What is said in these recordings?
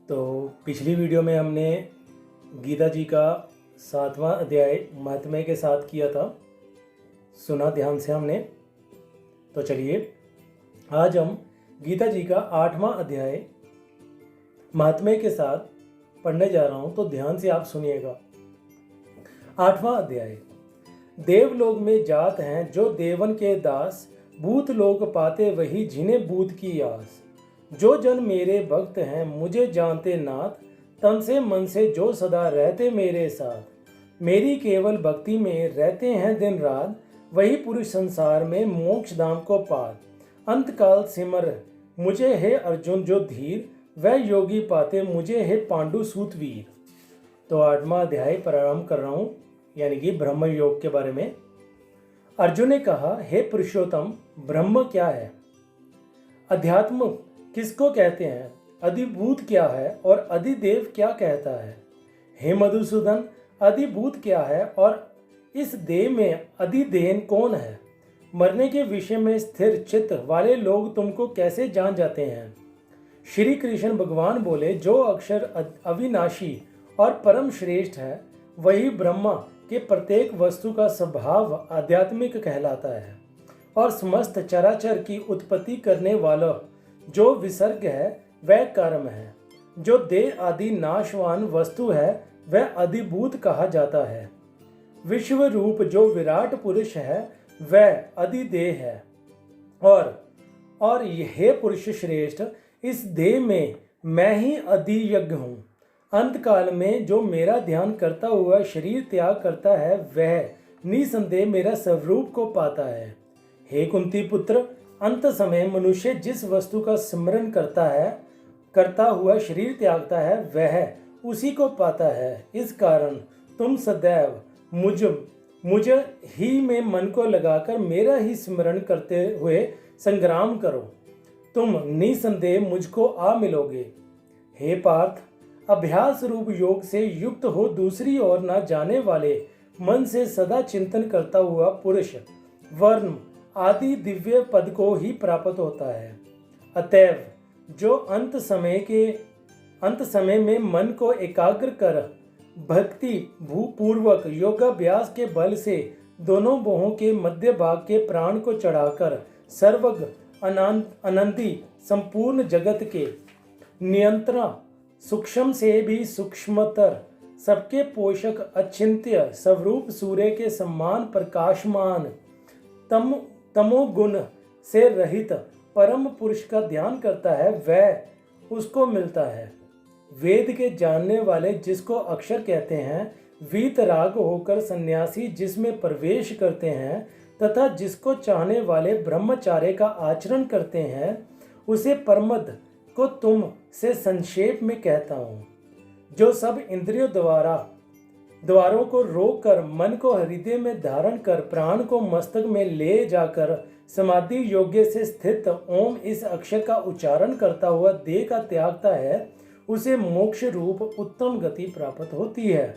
तो पिछली वीडियो में हमने गीता जी का 7वां अध्याय महात्म्य के साथ किया था, सुना ध्यान से हमने। तो चलिए आज हम गीता जी का 8वां अध्याय महात्म्य के साथ पढ़ने जा रहा हूँ, तो ध्यान से आप सुनिएगा। 8वां अध्याय। देवलोक में जात हैं जो देवन के दास, भूत लोक पाते वही जिन्हें भूत की आस। जो जन मेरे भक्त हैं मुझे जानते नाथ, तन से मन से जो सदा रहते मेरे साथ। मेरी केवल भक्ति में रहते हैं दिन रात, वही पुरुष संसार में मोक्ष धाम को पार। अंत काल सिमर मुझे है अर्जुन जो धीर, वह योगी पाते मुझे है पांडु सूत वीर। तो 8वां अध्याय प्रारंभ कर रहा हूँ, यानी कि ब्रह्म योग के बारे में। अर्जुन ने कहा, हे पुरुषोत्तम, ब्रह्म क्या है? अध्यात्म किसको कहते हैं? अधिभूत क्या है और अधिदेव क्या कहता है? हे मधुसूदन, अधिभूत क्या है और इस देह में अधिदेन कौन है? मरने के विषय में स्थिर चित्त वाले लोग तुमको कैसे जान जाते हैं? श्री कृष्ण भगवान बोले, जो अक्षर अविनाशी और परम श्रेष्ठ है वही ब्रह्मा के प्रत्येक वस्तु का स्वभाव आध्यात्मिक कहलाता है, और समस्त चराचर की उत्पत्ति करने वाला जो विसर्ग है वह कर्म है। जो देह आदि नाशवान वस्तु है वह अधिभूत कहा जाता है। विश्व रूप जो विराट पुरुष है वह अधिदेह है। और यह पुरुष श्रेष्ठ, इस देह में मैं ही अधियज्ञ हूँ। अंत काल में जो मेरा ध्यान करता हुआ शरीर त्याग करता है वह निसंदेह मेरा स्वरूप को पाता है। हे कुंती पुत्र, अंत समय मनुष्य जिस वस्तु का स्मरण करता हुआ शरीर त्यागता है वह उसी को पाता है। इस कारण तुम सदैव मुझ ही में मन को लगाकर मेरा ही स्मरण करते हुए संग्राम करो, तुम निसंदेह मुझको आ मिलोगे। हे पार्थ, अभ्यास रूप योग से युक्त हो दूसरी ओर न जाने वाले मन से सदा चिंतन करता हुआ पुरुष वर्ण आदि दिव्य पद को ही प्राप्त होता है। अतएव जो अंत समय में मन को एकाग्र कर भक्ति पूर्वक योगाभ्यास के बल से दोनों बाहों के मध्य भाग के प्राण को चढ़ाकर सर्वज्ञ अनंती संपूर्ण जगत के नियंत्रण, सूक्ष्म से भी सूक्ष्मतर, सबके पोषक अचिंत्य स्वरूप सूर्य के समान प्रकाशमान तमोगुण से रहित परम पुरुष का ध्यान करता है वह उसको मिलता है। वेद के जानने वाले जिसको अक्षर कहते हैं, वीतराग होकर सन्यासी जिसमें प्रवेश करते हैं तथा जिसको चाहने वाले ब्रह्मचार्य का आचरण करते हैं, उसे परमद को तुम से संक्षेप में कहता हूँ। जो सब इंद्रियों द्वारों को रोक कर मन को हृदय में धारण कर प्राण को मस्तक में ले जाकर समाधि योग्य से स्थित ओम इस अक्षर का उच्चारण करता हुआ देह का त्यागता है, उसे मोक्ष रूप उत्तम गति प्राप्त होती है।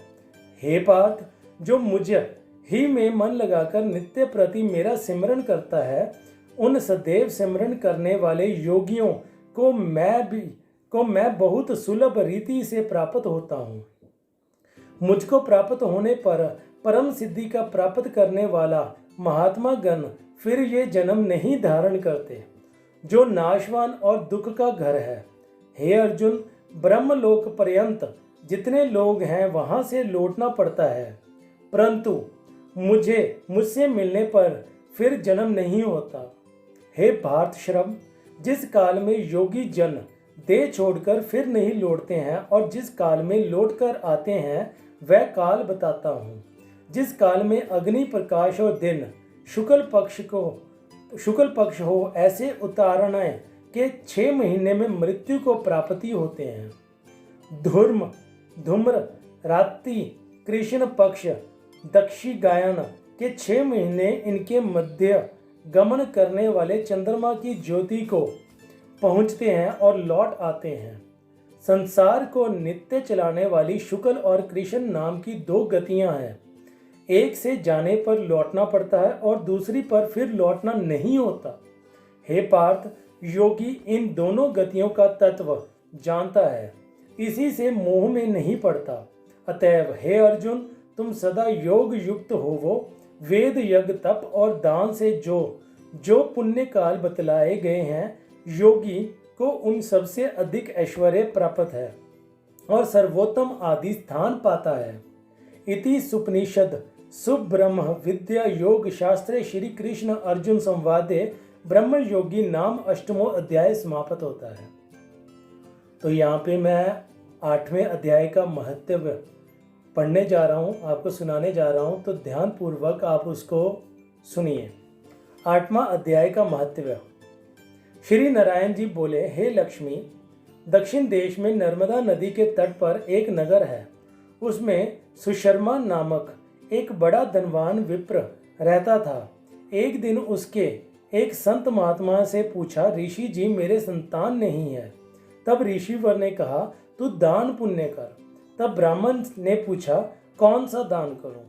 हे पार्थ, जो मुझ ही में मन लगाकर नित्य प्रति मेरा सिमरण करता है, उन सदैव सिमरण करने वाले योगियों को मैं बहुत सुलभ रीति से प्राप्त होता हूँ। मुझको प्राप्त होने पर परम सिद्धि का प्राप्त करने वाला महात्मा गण फिर ये जन्म नहीं धारण करते, जो नाशवान और दुख का घर है। हे अर्जुन, ब्रह्मलोक पर्यंत जितने लोग हैं वहां से लौटना पड़ता है, परंतु मुझसे मिलने पर फिर जन्म नहीं होता। हे भारत श्रम, जिस काल में योगी जन देह छोड़कर फिर नहीं लौटते हैं और जिस काल में लौटकर आते हैं वह काल बताता हूँ। जिस काल में अग्नि प्रकाश और दिन शुक्ल पक्ष हो, ऐसे उतारने के 6 महीने में मृत्यु को प्राप्ति होते हैं। धूम्र रात्रि कृष्ण पक्ष दक्षी गायन के 6 महीने इनके मध्य गमन करने वाले चंद्रमा की ज्योति को पहुँचते हैं और लौट आते हैं। संसार को नित्य चलाने वाली शुक्ल और कृष्ण नाम की 2 गतियां हैं। एक से जाने पर लौटना पड़ता है और दूसरी पर फिर लौटना नहीं होता। हे पार्थ, योगी इन दोनों गतियों का तत्व जानता है। इसी से मोह में नहीं पड़ता। अतएव हे अर्जुन, तुम सदा योग युक्त होवो। वेद यज्ञ तप और दान से जो जो पुण्य काल बतलाए गए हैं, योगी को उन सबसे अधिक ऐश्वर्य प्राप्त है और सर्वोत्तम आदि स्थान पाता है। इति सुपनिषद सुब्रह्म विद्या योग शास्त्रे श्री कृष्ण अर्जुन संवादे ब्रह्म योगी नाम 8वां अध्याय समाप्त होता है। तो यहाँ पे मैं 8वें अध्याय का महत्व पढ़ने जा रहा हूँ, आपको सुनाने जा रहा हूँ, तो ध्यान पूर्वक आप उसको सुनिए। 8वां अध्याय का महत्व। श्री नारायण जी बोले, हे लक्ष्मी, दक्षिण देश में नर्मदा नदी के तट पर एक नगर है। उसमें सुशर्मा नामक एक बड़ा धनवान विप्र रहता था। एक दिन उसके एक संत महात्मा से पूछा, ऋषि जी, मेरे संतान नहीं है। तब ऋषिवर ने कहा, तू दान पुण्य कर। तब ब्राह्मण ने पूछा, कौन सा दान करूं?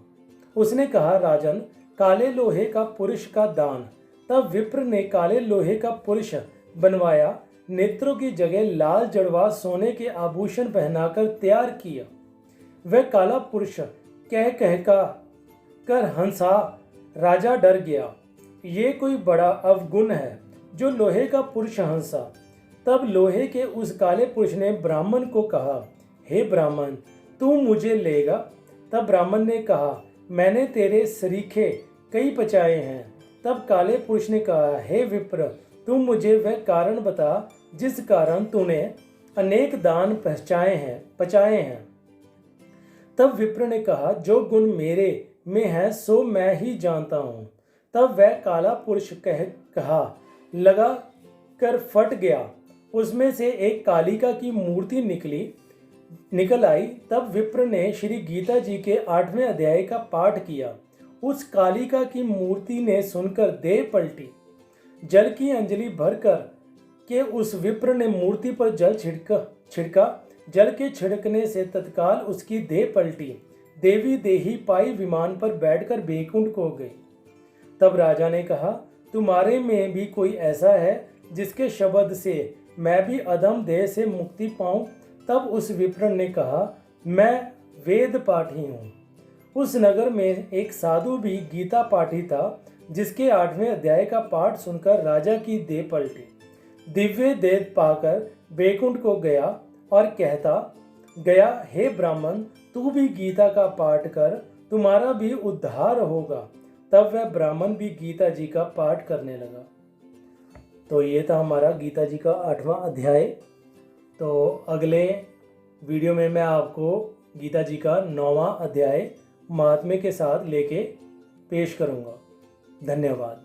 उसने कहा, राजन, काले लोहे का पुरुष का दान। तब विप्र ने काले लोहे का पुरुष बनवाया, नेत्रों की जगह लाल जड़वा सोने के आभूषण पहनाकर तैयार किया। वह काला पुरुष कह कर हंसा। राजा डर गया, ये कोई बड़ा अवगुण है जो लोहे का पुरुष हंसा। तब लोहे के उस काले पुरुष ने ब्राह्मण को कहा, हे ब्राह्मण, तू मुझे लेगा? तब ब्राह्मण ने कहा, मैंने तेरे सरीखे कई पचाए हैं। तब काले पुरुष ने कहा, हे विप्र, तू मुझे वह कारण बता जिस कारण तूने अनेक दान पचाए हैं। तब विप्र ने कहा, जो गुण मेरे में है सो मैं ही जानता हूँ। तब वह काला पुरुष कहा लगा कर फट गया। उसमें से एक कालिका की मूर्ति निकल आई। तब विप्र ने श्री गीता जी के 8वें अध्याय का पाठ किया। उस कालिका की मूर्ति ने सुनकर देह पलटी। जल की अंजलि भरकर के उस विप्र ने मूर्ति पर जल छिड़का। जल के छिड़कने से तत्काल उसकी देह पलटी। देवी देही पाई विमान पर बैठकर बैकुंठ को गई। तब राजा ने कहा, तुम्हारे में भी कोई ऐसा है जिसके शब्द से मैं भी अधम देह से मुक्ति पाऊं? तब उस विप्र ने कहा, मैं वेद पाठी हूँ। उस नगर में एक साधु भी गीता पाठी था, जिसके 8वें अध्याय का पाठ सुनकर राजा की देह पलटी। दिव्य देह पाकर बैकुंठ को गया और कहता गया, हे ब्राह्मण, तू भी गीता का पाठ कर, तुम्हारा भी उद्धार होगा। तब वह ब्राह्मण भी गीता जी का पाठ करने लगा। तो ये था हमारा गीता जी का 8वां अध्याय। तो अगले वीडियो में मैं आपको गीता जी का 9वां अध्याय महात्म्य के साथ लेके पेश करूँगा। धन्यवाद।